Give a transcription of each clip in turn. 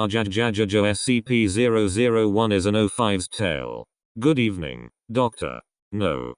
Jajajajajo SCP-001 is an O5's tale. Good evening, Doctor. No,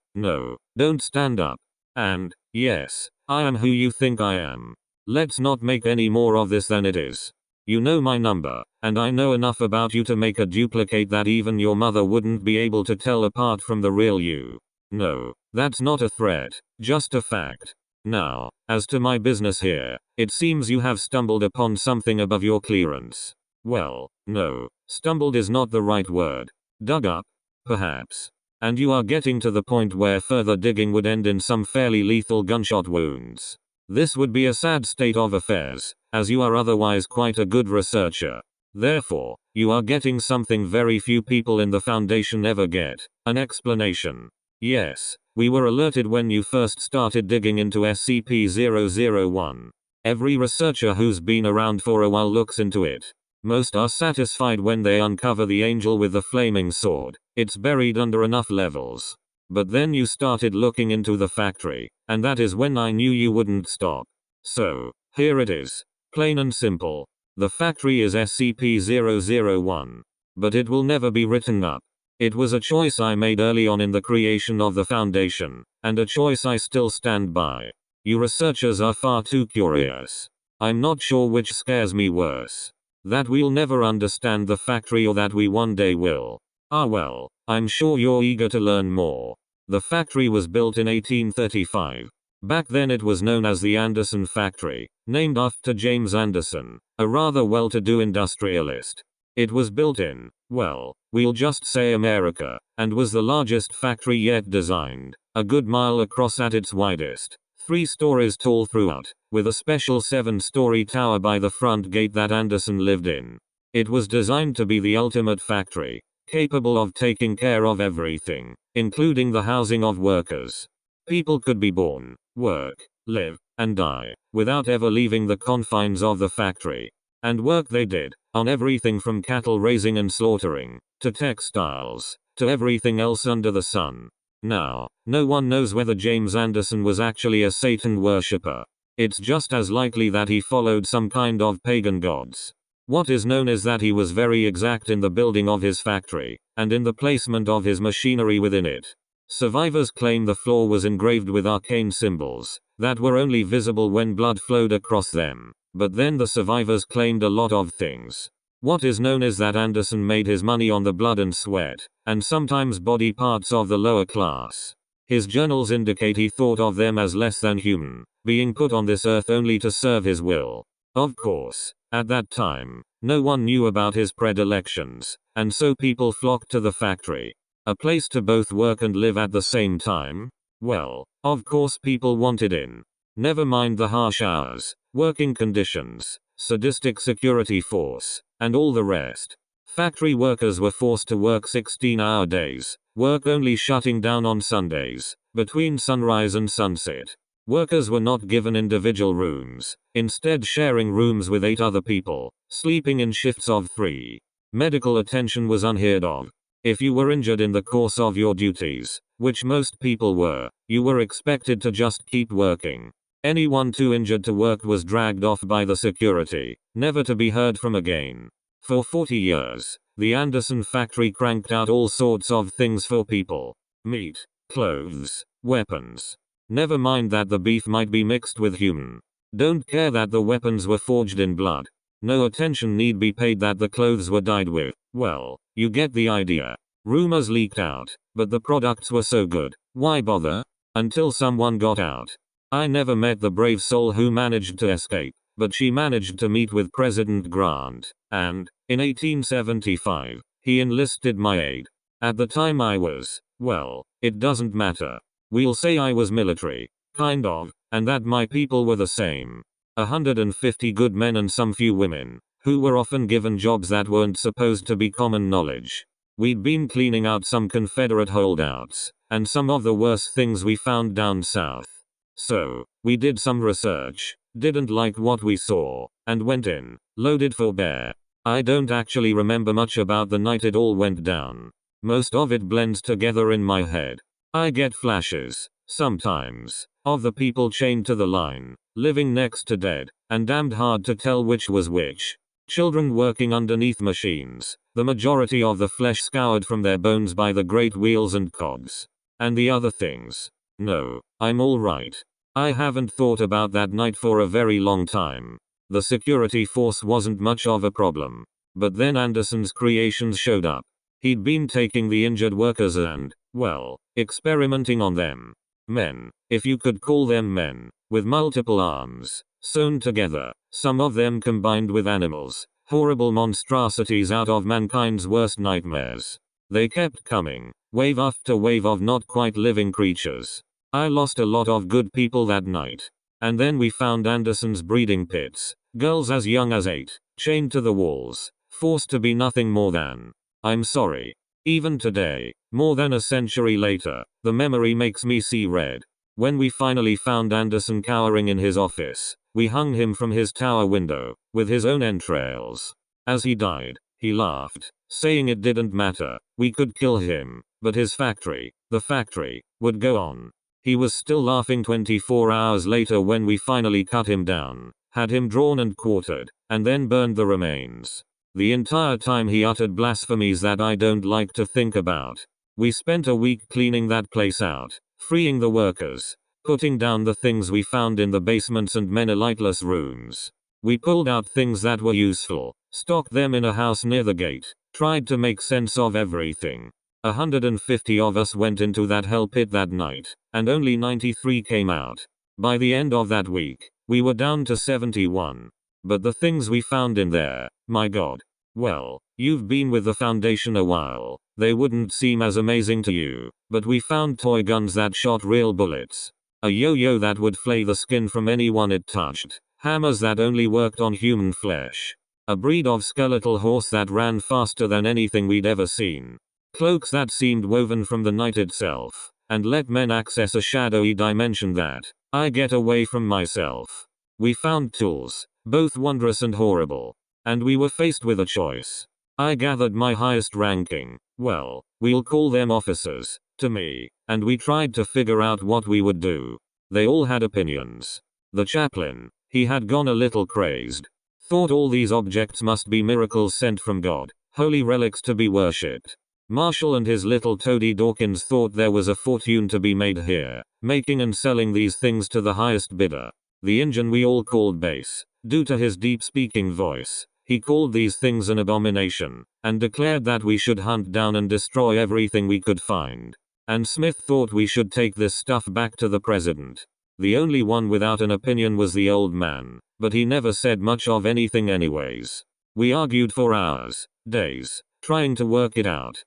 don't stand up. And, yes, I am who you think I am. Let's not make any more of this than it is. You know my number, and I know enough about you to make a duplicate that even your mother wouldn't be able to tell apart from the real you. No, that's not a threat, just a fact. Now, as to my business here, it seems you have stumbled upon something above your clearance. Well, no, stumbled is not the right word. Dug up? Perhaps. And you are getting to the point where further digging would end in some fairly lethal gunshot wounds. This would be a sad state of affairs, as you are otherwise quite a good researcher. Therefore, you are getting something very few people in the Foundation ever get, an explanation. Yes, we were alerted when you first started digging into SCP-001. Every researcher who's been around for a while looks into it. Most are satisfied when they uncover the angel with the flaming sword. It's buried under enough levels. But then you started looking into the factory, and that is when I knew you wouldn't stop. So, here it is. Plain and simple. The factory is SCP-001. But it will never be written up. It was a choice I made early on in the creation of the Foundation, and a choice I still stand by. You researchers are far too curious. I'm not sure which scares me worse. That we'll never understand the factory or that we one day will. Ah well, I'm sure you're eager to learn more. The factory was built in 1835. Back then it was known as the Anderson Factory, named after James Anderson, a rather well-to-do industrialist. It was built in, well, we'll just say America, and was the largest factory yet designed, a good mile across at its widest, 3 stories tall throughout, with a special 7-story tower by the front gate that Anderson lived in. It was designed to be the ultimate factory, capable of taking care of everything, including the housing of workers. People could be born, work, live, and die, without ever leaving the confines of the factory. And work they did, on everything from cattle raising and slaughtering, to textiles, to everything else under the sun. Now, no one knows whether James Anderson was actually a Satan worshipper. It's just as likely that he followed some kind of pagan gods. What is known is that he was very exact in the building of his factory, and in the placement of his machinery within it. Survivors claim the floor was engraved with arcane symbols, that were only visible when blood flowed across them. But then the survivors claimed a lot of things. What is known is that Anderson made his money on the blood and sweat, and sometimes body parts of the lower class. His journals indicate he thought of them as less than human, being put on this earth only to serve his will. Of course, at that time, no one knew about his predilections, and so people flocked to the factory. A place to both work and live at the same time? Well, of course people wanted in. Never mind the harsh hours, working conditions, sadistic security force, and all the rest. Factory workers were forced to work 16-hour days, work only shutting down on Sundays, between sunrise and sunset. Workers were not given individual rooms, instead sharing rooms with 8 other people, sleeping in shifts of 3. Medical attention was unheard of. If you were injured in the course of your duties, which most people were, you were expected to just keep working. Anyone too injured to work was dragged off by the security, never to be heard from again. For 40 years, the Anderson factory cranked out all sorts of things for people. Meat, clothes, weapons. Never mind that the beef might be mixed with human. Don't care that the weapons were forged in blood. No attention need be paid that the clothes were dyed with, well, you get the idea. Rumors leaked out, but the products were so good, why bother? Until someone got out. I never met the brave soul who managed to escape, but she managed to meet with President Grant, and, in 1875, he enlisted my aid. At the time I was, well, it doesn't matter. We'll say I was military, kind of, and that my people were the same. 150 good men and some few women, who were often given jobs that weren't supposed to be common knowledge. We'd been cleaning out some Confederate holdouts, and some of the worst things we found down south. So, we did some research, didn't like what we saw, and went in, loaded for bear. I don't actually remember much about the night it all went down. Most of it blends together in my head. I get flashes, sometimes, of the people chained to the line, living next to dead, and damned hard to tell which was which. Children working underneath machines, the majority of the flesh scoured from their bones by the great wheels and cogs. And the other things. No, I'm alright. I haven't thought about that night for a very long time. The security force wasn't much of a problem. But then Anderson's creations showed up. He'd been taking the injured workers and, well, experimenting on them. Men, if you could call them men, with multiple arms, sewn together, some of them combined with animals, horrible monstrosities out of mankind's worst nightmares. They kept coming, wave after wave of not quite living creatures. I lost a lot of good people that night. And then we found Anderson's breeding pits, girls as young as 8, chained to the walls, forced to be nothing more than. I'm sorry. Even today, more than a century later, the memory makes me see red. When we finally found Anderson cowering in his office, we hung him from his tower window, with his own entrails. As he died, he laughed, saying it didn't matter, we could kill him, but his factory, the factory, would go on. He was still laughing 24 hours later when we finally cut him down, had him drawn and quartered, and then burned the remains. The entire time he uttered blasphemies that I don't like to think about. We spent a week cleaning that place out, freeing the workers, putting down the things we found in the basements and many lightless rooms. We pulled out things that were useful, stocked them in a house near the gate, tried to make sense of everything. 150 of us went into that hell pit that night, and only 93 came out. By the end of that week, we were down to 71. But the things we found in there, my god. Well, you've been with the Foundation a while, they wouldn't seem as amazing to you, but we found toy guns that shot real bullets. A yo-yo that would flay the skin from anyone it touched. Hammers that only worked on human flesh. A breed of skeletal horse that ran faster than anything we'd ever seen. Cloaks that seemed woven from the night itself, and let men access a shadowy dimension that I get away from myself. We found tools, both wondrous and horrible. And we were faced with a choice. I gathered my highest ranking, well, we'll call them officers, to me, and we tried to figure out what we would do. They all had opinions. The chaplain, he had gone a little crazed. Thought all these objects must be miracles sent from God, holy relics to be worshipped. Marshall and his little toady Dawkins thought there was a fortune to be made here, making and selling these things to the highest bidder. The Injun we all called Base, due to his deep speaking voice, he called these things an abomination, and declared that we should hunt down and destroy everything we could find. And Smith thought we should take this stuff back to the president. The only one without an opinion was the old man, but he never said much of anything anyways. We argued for hours, days, trying to work it out.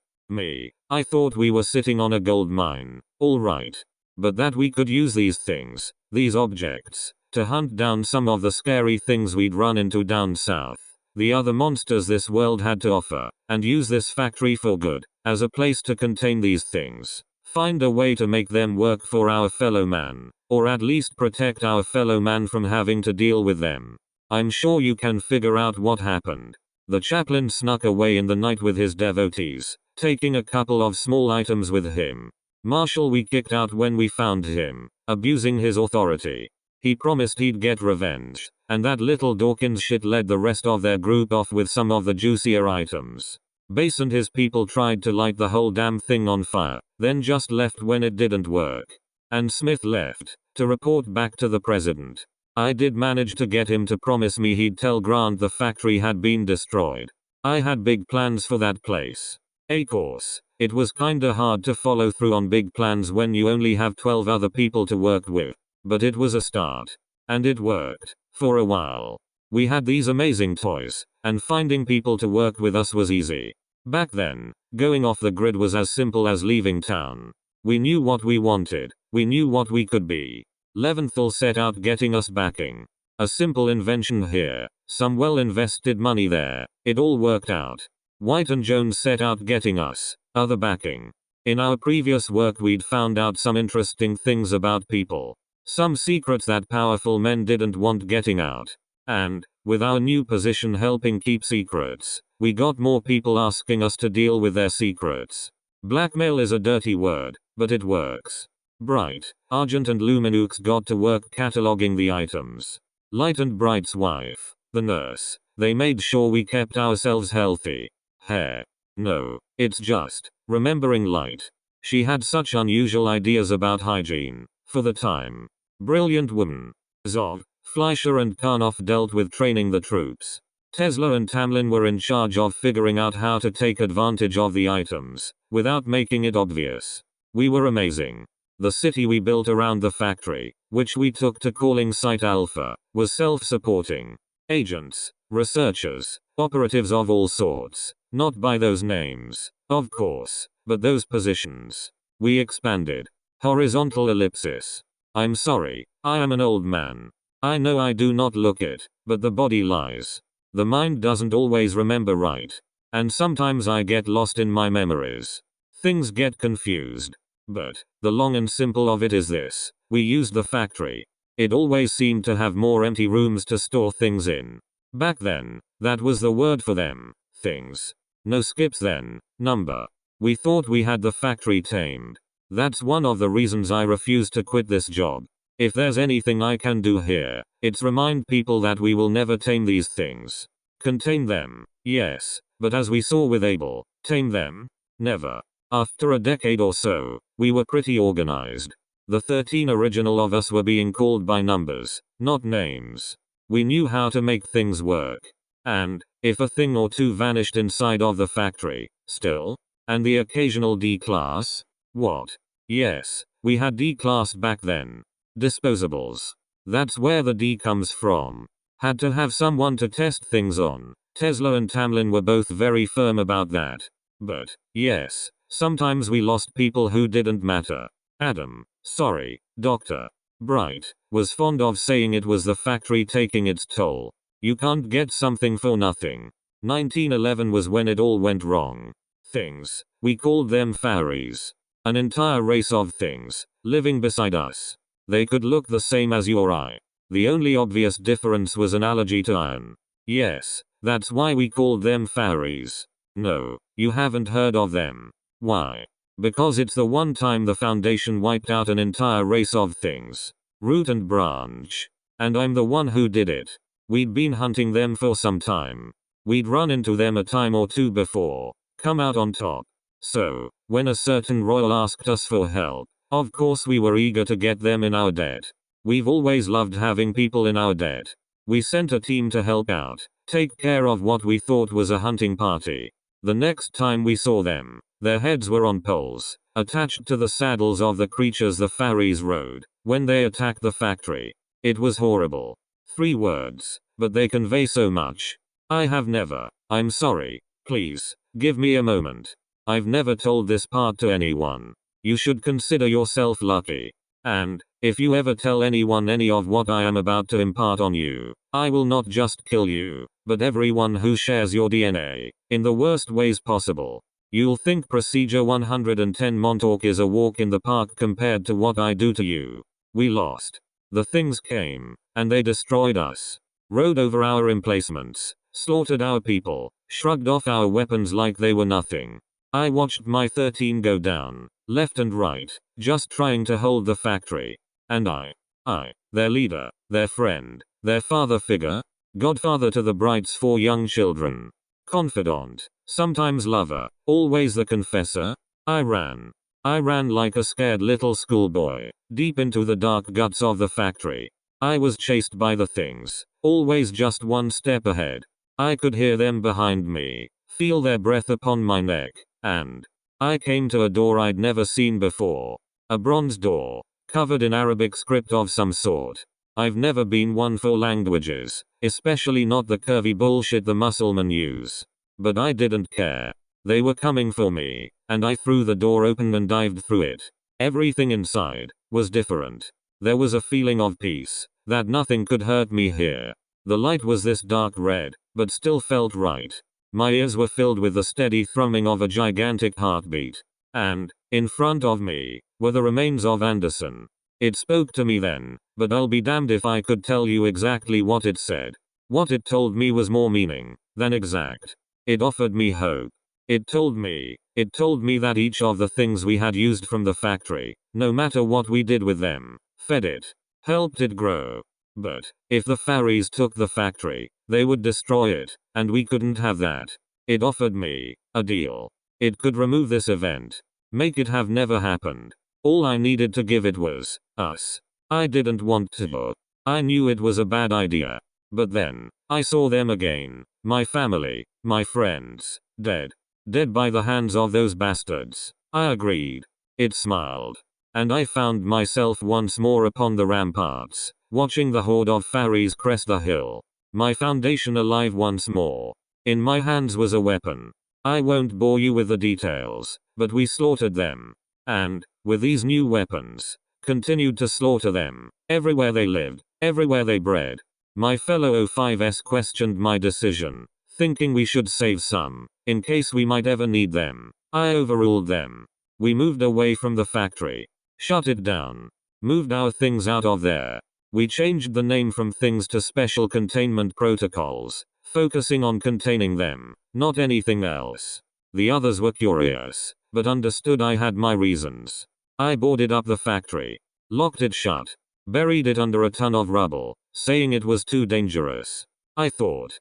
I thought we were sitting on a gold mine, alright. But that we could use these things, these objects, to hunt down some of the scary things we'd run into down south, the other monsters this world had to offer, and use this factory for good, as a place to contain these things. Find a way to make them work for our fellow man, or at least protect our fellow man from having to deal with them. I'm sure you can figure out what happened. The chaplain snuck away in the night with his devotees, taking a couple of small items with him. Marshall we kicked out when we found him, abusing his authority. He promised he'd get revenge, and that little Dawkins shit led the rest of their group off with some of the juicier items. Base and his people tried to light the whole damn thing on fire, then just left when it didn't work. And Smith left, to report back to the president. I did manage to get him to promise me he'd tell Grant the factory had been destroyed. I had big plans for that place. Of course, it was kinda hard to follow through on big plans when you only have 12 other people to work with. But it was a start. And it worked. For a while. We had these amazing toys, and finding people to work with us was easy. Back then, going off the grid was as simple as leaving town. We knew what we wanted. We knew what we could be. Leventhal set out getting us backing. A simple invention here, some well-invested money there. It all worked out. White and Jones set out getting us other backing. In our previous work we'd found out some interesting things about people. Some secrets that powerful men didn't want getting out. And, with our new position helping keep secrets, we got more people asking us to deal with their secrets. Blackmail is a dirty word, but it works. Bright, Argent and Luminux got to work cataloging the items. Light and Bright's wife, The nurse. They made sure we kept ourselves healthy. Hair. No, it's just remembering light. She had such unusual ideas about hygiene. For the time. Brilliant woman. Zov, Fleischer and Karnoff dealt with training the troops. Tesla and Tamlin were in charge of figuring out how to take advantage of the items, without making it obvious. We were amazing. The city we built around the factory, which we took to calling Site Alpha, was self-supporting. Agents, researchers, operatives of all sorts, not by those names, of course, but those positions. We expanded. Horizontal ellipsis. I'm sorry, I am an old man. I know I do not look it, but the body lies. The mind doesn't always remember right. And sometimes I get lost in my memories. Things get confused. But, the long and simple of it is this. We used the factory. It always seemed to have more empty rooms to store things in. Back then, that was the word for them. Things. No skips then. Number. We thought we had the factory tamed. That's one of the reasons I refuse to quit this job. If there's anything I can do here, it's remind people that we will never tame these things. Contain them, yes, but as we saw with Abel, tame them? Never. After a decade or so, we were pretty organized. The 13 original of us were being called by numbers, not names. We knew how to make things work. And, if a thing or two vanished inside of the factory, still? And the occasional D-class? What? Yes, we had D-class back then. Disposables. That's where the D comes from. Had to have someone to test things on. Tesla and Tamlin were both very firm about that. But, yes, sometimes we lost people who didn't matter. Adam, sorry, Dr. Bright, was fond of saying it was the factory taking its toll. You can't get something for nothing. 1911 was when it all went wrong. Things. We called them fairies. An entire race of things, living beside us. They could look the same as you or I. The only obvious difference was an allergy to iron. Yes, that's why we called them fairies. No, you haven't heard of them. Why? Because it's the one time the Foundation wiped out an entire race of things. Root and branch. And I'm the one who did it. We'd been hunting them for some time. We'd run into them a time or two before. Come out on top. So, when a certain royal asked us for help, of course we were eager to get them in our debt. We've always loved having people in our debt. We sent a team to help out, take care of what we thought was a hunting party. The next time we saw them, their heads were on poles, attached to the saddles of the creatures the fairies rode, when they attacked the factory. It was horrible. 3 words, but they convey so much. I have never. I'm sorry. Please, give me a moment. I've never told this part to anyone. You should consider yourself lucky. And, if you ever tell anyone any of what I am about to impart on you, I will not just kill you, but everyone who shares your DNA, in the worst ways possible. You'll think Procedure 110 Montauk is a walk in the park compared to what I do to you. We lost. The things came, and they destroyed us. Rode over our emplacements, slaughtered our people, shrugged off our weapons like they were nothing. I watched my 13 go down, left and right, just trying to hold the factory. And I, their leader, their friend, their father figure, godfather to the Brights' 4 young children, confidant, sometimes lover, always the confessor. I ran like a scared little schoolboy, deep into the dark guts of the factory. I was chased by the things, always just one step ahead. I could hear them behind me, feel their breath upon my neck. And I came to a door I'd never seen before. A bronze door, covered in Arabic script of some sort. I've never been one for languages, especially not the curvy bullshit the Musselmen use. But I didn't care. They were coming for me, and I threw the door open and dived through it. Everything inside was different. There was a feeling of peace, that nothing could hurt me here. The light was this dark red, but still felt right. My ears were filled with the steady thrumming of a gigantic heartbeat. And, in front of me, were the remains of Anderson. It spoke to me then, but I'll be damned if I could tell you exactly what it said. What it told me was more meaning than exact. It offered me hope. It told me that each of the things we had used from the factory, no matter what we did with them, fed it, helped it grow. But if the fairies took the factory, they would destroy it, and we couldn't have that. It offered me a deal. It could remove this event. Make it have never happened. All I needed to give it was us. I didn't want to. I knew it was a bad idea. But then, I saw them again. My family, my friends, dead. Dead by the hands of those bastards. I agreed. It smiled. And I found myself once more upon the ramparts, watching the horde of fairies crest the hill. My foundation alive once more. In my hands was a weapon. I won't bore you with the details, but we slaughtered them. And, with these new weapons, continued to slaughter them, everywhere they lived, everywhere they bred. My fellow O5s questioned my decision, thinking we should save some, in case we might ever need them. I overruled them. We moved away from the factory. Shut it down. Moved our things out of there. We changed the name from things to special containment protocols, focusing on containing them, not anything else. The others were curious, but understood I had my reasons. I boarded up the factory, locked it shut, buried it under a ton of rubble, saying it was too dangerous. I thought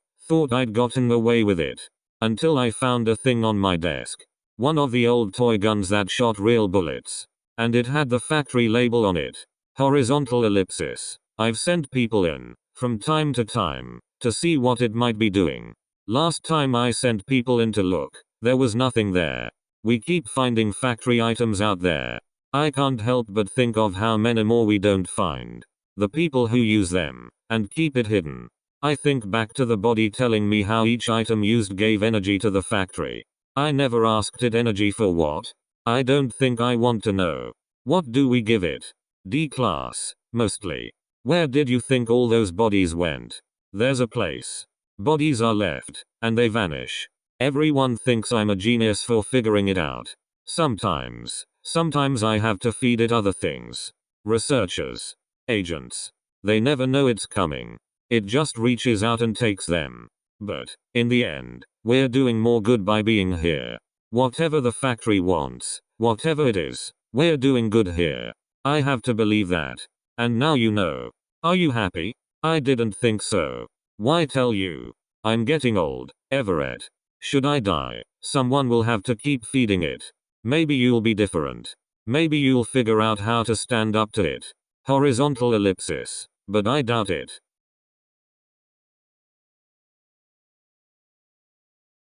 I'd gotten away with it, until I found a thing on my desk. One of the old toy guns that shot real bullets. And it had the factory label on it. Horizontal ellipsis. I've sent people in, from time to time, to see what it might be doing. Last time I sent people in to look, there was nothing there. We keep finding factory items out there. I can't help but think of how many more we don't find. The people who use them, and keep it hidden. I think back to the body telling me how each item used gave energy to the factory. I never asked it energy for what. I don't think I want to know. What do we give it? D class, mostly. Where did you think all those bodies went? There's a place. Bodies are left, and they vanish. Everyone thinks I'm a genius for figuring it out. Sometimes I have to feed it other things. Researchers. Agents. They never know it's coming. It just reaches out and takes them. But, in the end, we're doing more good by being here. Whatever the factory wants, whatever it is, we're doing good here. I have to believe that. And now you know. Are you happy? I didn't think so. Why tell you? I'm getting old, Everett. Should I die, someone will have to keep feeding it. Maybe you'll be different. Maybe you'll figure out how to stand up to it. Horizontal ellipsis. But I doubt it.